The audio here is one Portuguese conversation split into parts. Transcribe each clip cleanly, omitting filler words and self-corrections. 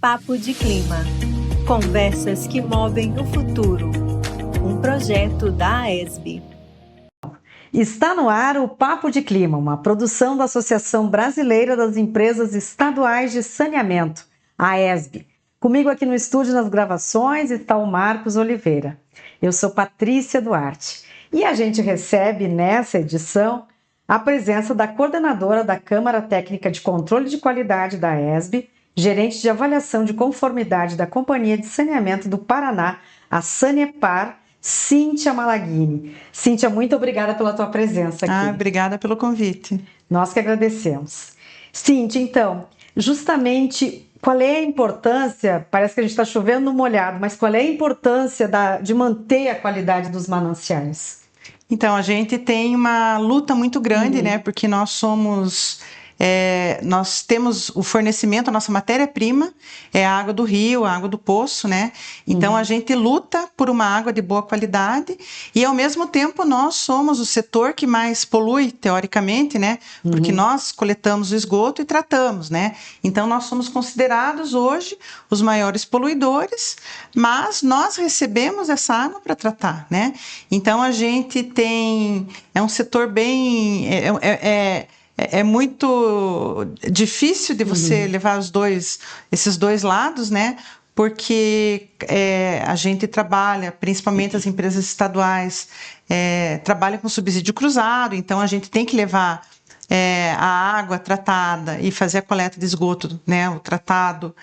Papo de Clima. Conversas que movem o futuro. Um projeto da AESB. Está no ar o Papo de Clima, uma produção da Associação Brasileira das Empresas Estaduais de Saneamento, a AESB. Comigo aqui no estúdio nas gravações está o Marcos Oliveira. Eu sou Patrícia Duarte e a gente recebe nessa edição a presença da coordenadora da Câmara Técnica de Controle de Qualidade da AESB, gerente de avaliação de conformidade da Companhia de Saneamento do Paraná, a Sanepar, Cíntia Malaguini. Cíntia, muito obrigada pela tua presença aqui. Obrigada pelo convite. Nós que agradecemos. Cíntia, então, justamente qual é a importância, parece que a gente está chovendo no molhado, mas qual é a importância de manter a qualidade dos mananciais? Então, a gente tem uma luta muito grande, né? Porque nós temos o fornecimento, a nossa matéria-prima é a água do rio, a água do poço, né? Então, a gente luta por uma água de boa qualidade e, ao mesmo tempo, nós somos o setor que mais polui, teoricamente, né? Porque nós coletamos o esgoto e tratamos, né? Então, nós somos considerados hoje os maiores poluidores, mas nós recebemos essa água para tratar, né? Então, a gente tem... É um setor bem... É muito difícil de você levar esses dois lados, né? Porque a gente trabalha, principalmente as empresas estaduais, trabalham com subsídio cruzado, então a gente tem que levar a água tratada e fazer a coleta de esgoto, né? O tratado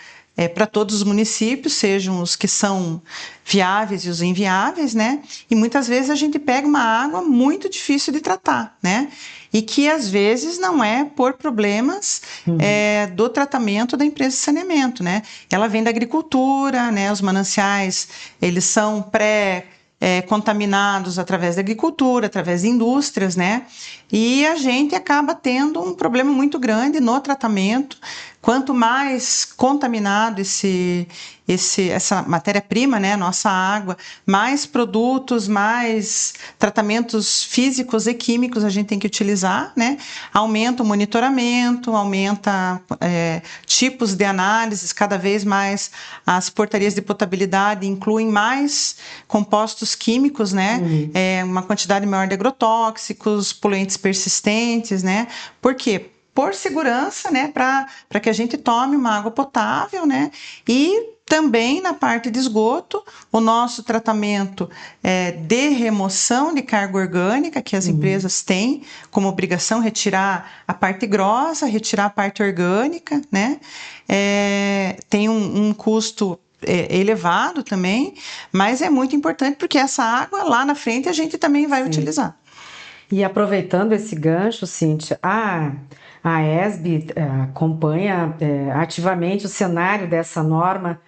para todos os municípios, sejam os que são viáveis e os inviáveis, né? E muitas vezes a gente pega uma água muito difícil de tratar, né? E que às vezes não é por problemas do tratamento da empresa de saneamento, né? Ela vem da agricultura, né? Os mananciais, eles são contaminados através da agricultura, através de indústrias, né? E a gente acaba tendo um problema muito grande no tratamento. Quanto mais contaminado essa matéria-prima, né, nossa água, mais produtos, mais tratamentos físicos e químicos a gente tem que utilizar, né? Aumenta o monitoramento, aumenta tipos de análises, cada vez mais as portarias de potabilidade incluem mais compostos químicos, né? Uma quantidade maior de agrotóxicos, poluentes persistentes, né? Por quê? Por segurança, né, para que a gente tome uma água potável, né, e também na parte de esgoto, o nosso tratamento de remoção de carga orgânica, que as empresas têm como obrigação retirar a parte grossa, retirar a parte orgânica, né, tem um custo elevado também, mas é muito importante porque essa água lá na frente a gente também vai utilizar. E aproveitando esse gancho, Cíntia, a AESB acompanha ativamente o cenário dessa norma,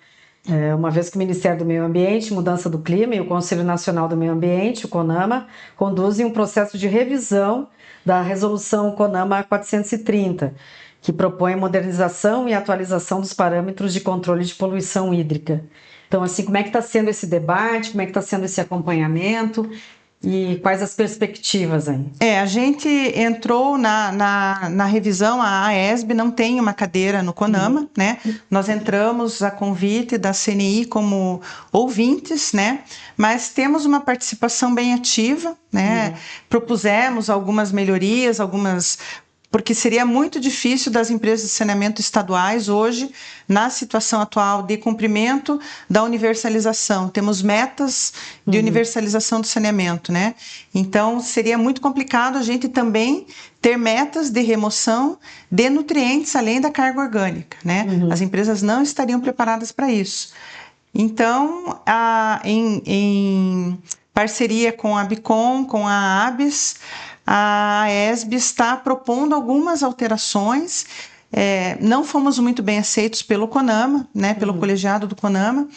uma vez que o Ministério do Meio Ambiente, Mudança do Clima e o Conselho Nacional do Meio Ambiente, o CONAMA, conduzem um processo de revisão da resolução CONAMA 430, que propõe modernização e atualização dos parâmetros de controle de poluição hídrica. Então, assim, como é que está sendo esse debate, como é que está sendo esse acompanhamento? E quais as perspectivas aí? A gente entrou na revisão, a AESB não tem uma cadeira no CONAMA, né? Nós entramos a convite da CNI como ouvintes, né? Mas temos uma participação bem ativa, né? Propusemos algumas melhorias, porque seria muito difícil das empresas de saneamento estaduais hoje, na situação atual de cumprimento da universalização. Temos metas de universalização do saneamento, né? Então, seria muito complicado a gente também ter metas de remoção de nutrientes além da carga orgânica, né? As empresas não estariam preparadas para isso. Então, em parceria com a ABICOM, com a ABS, a AESB está propondo algumas alterações. Não fomos muito bem aceitos pelo CONAMA, né, pelo colegiado do CONAMA,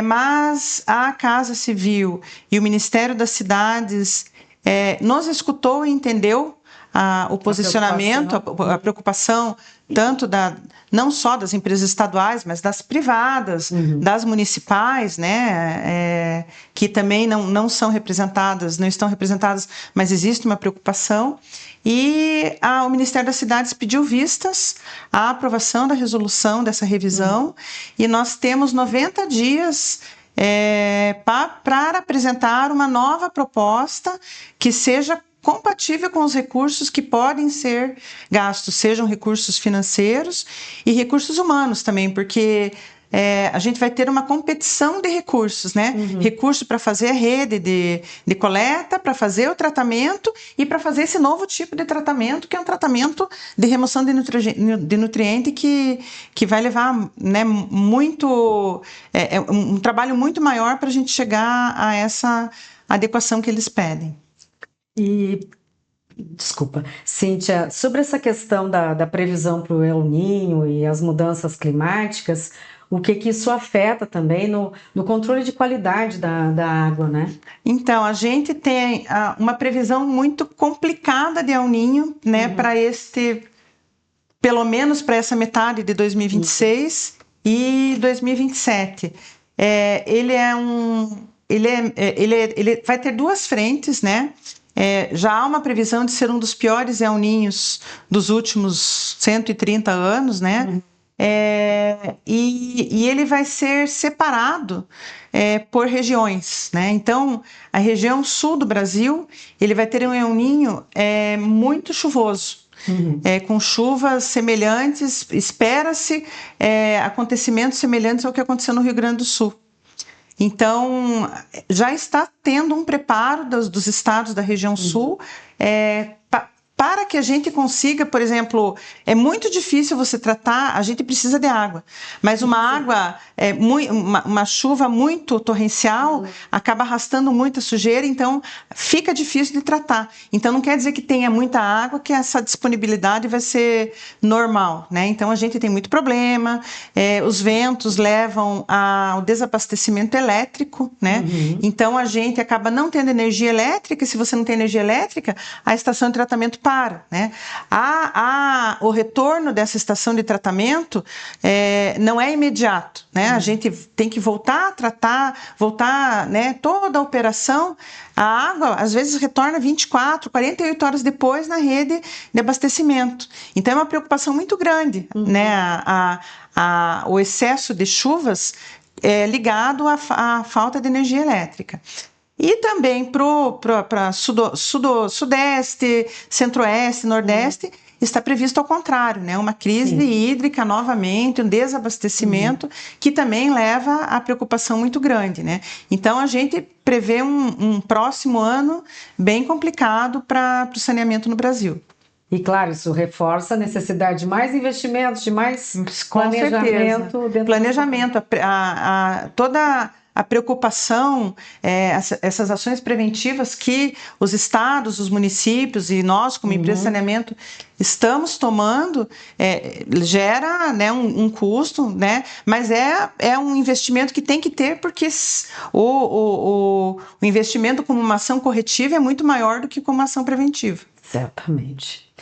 mas a Casa Civil e o Ministério das Cidades nos escutou e entendeu o posicionamento, a preocupação tanto da não só das empresas estaduais, mas das privadas, das municipais, né, que também não são representadas, não estão representadas, mas existe uma preocupação. E o Ministério das Cidades pediu vistas à aprovação da resolução dessa revisão, e nós temos 90 dias para apresentar uma nova proposta que seja compatível com os recursos que podem ser gastos, sejam recursos financeiros e recursos humanos também, porque a gente vai ter uma competição de recursos, né? Recurso para fazer a rede de coleta, para fazer o tratamento e para fazer esse novo tipo de tratamento, que é um tratamento de remoção de nutriente que vai levar, né, muito... um trabalho muito maior para a gente chegar a essa adequação que eles pedem. E, desculpa, Cíntia, sobre essa questão da previsão para o El Niño e as mudanças climáticas, o que isso afeta também no controle de qualidade da água, né? Então, a gente tem uma previsão muito complicada de El Niño, né, para pelo menos para essa metade de 2026 e 2027. Ele vai ter duas frentes, né? Já há uma previsão de ser um dos piores El Niños dos últimos 130 anos, né? E ele vai ser separado por regiões, né? Então, a região sul do Brasil, ele vai ter um El Niño muito chuvoso, com chuvas semelhantes, espera-se acontecimentos semelhantes ao que aconteceu no Rio Grande do Sul. Então, já está tendo um preparo dos estados da região sul para que a gente consiga, por exemplo, é muito difícil você tratar, a gente precisa de água, mas uma chuva muito torrencial acaba arrastando muita sujeira, então fica difícil de tratar. Então não quer dizer que tenha muita água, que essa disponibilidade vai ser normal, né? Então a gente tem muito problema, os ventos levam ao desabastecimento elétrico, né? Então a gente acaba não tendo energia elétrica, e se você não tem energia elétrica, a estação de tratamento para, né? O retorno dessa estação de tratamento não é imediato, né? A gente tem que voltar a tratar, né? Toda a operação, a água às vezes retorna 24, 48 horas depois na rede de abastecimento. Então é uma preocupação muito grande, né? O excesso de chuvas ligado à falta de energia elétrica. E também para sudeste, centro-oeste, nordeste, está previsto ao contrário, né? Uma crise hídrica novamente, um desabastecimento, que também leva a preocupação muito grande, né? Então, a gente prevê um próximo ano bem complicado para o saneamento no Brasil. E, claro, isso reforça a necessidade de mais investimentos, de mais planejamento. Planejamento, toda a preocupação, essas ações preventivas que os estados, os municípios e nós, como empresa de saneamento, estamos tomando, gera, né, um custo, né, mas é um investimento que tem que ter, porque o investimento como uma ação corretiva é muito maior do que como uma ação preventiva. Exatamente.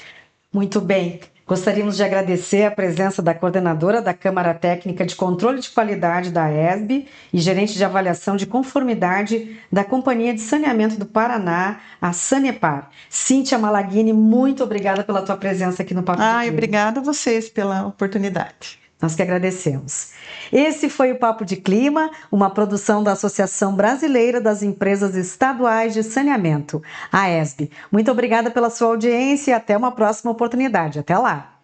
Muito bem. Gostaríamos de agradecer a presença da coordenadora da Câmara Técnica de Controle de Qualidade da AESB e gerente de avaliação de conformidade da Companhia de Saneamento do Paraná, a Sanepar. Cíntia Malaguini, muito obrigada pela tua presença aqui no Papo de Clima. Obrigada a vocês pela oportunidade. Nós que agradecemos. Esse foi o Papo de Clima, uma produção da Associação Brasileira das Empresas Estaduais de Saneamento, a AESB. Muito obrigada pela sua audiência e até uma próxima oportunidade. Até lá!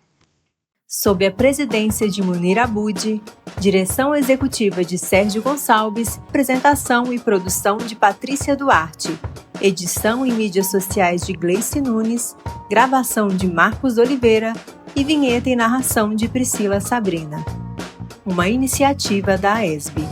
Sob a presidência de Munir Abud, direção executiva de Sérgio Gonçalves, apresentação e produção de Patrícia Duarte, edição e mídias sociais de Gleice Nunes, gravação de Marcos Oliveira e vinheta e narração de Priscila Sabrina. Uma iniciativa da AESB.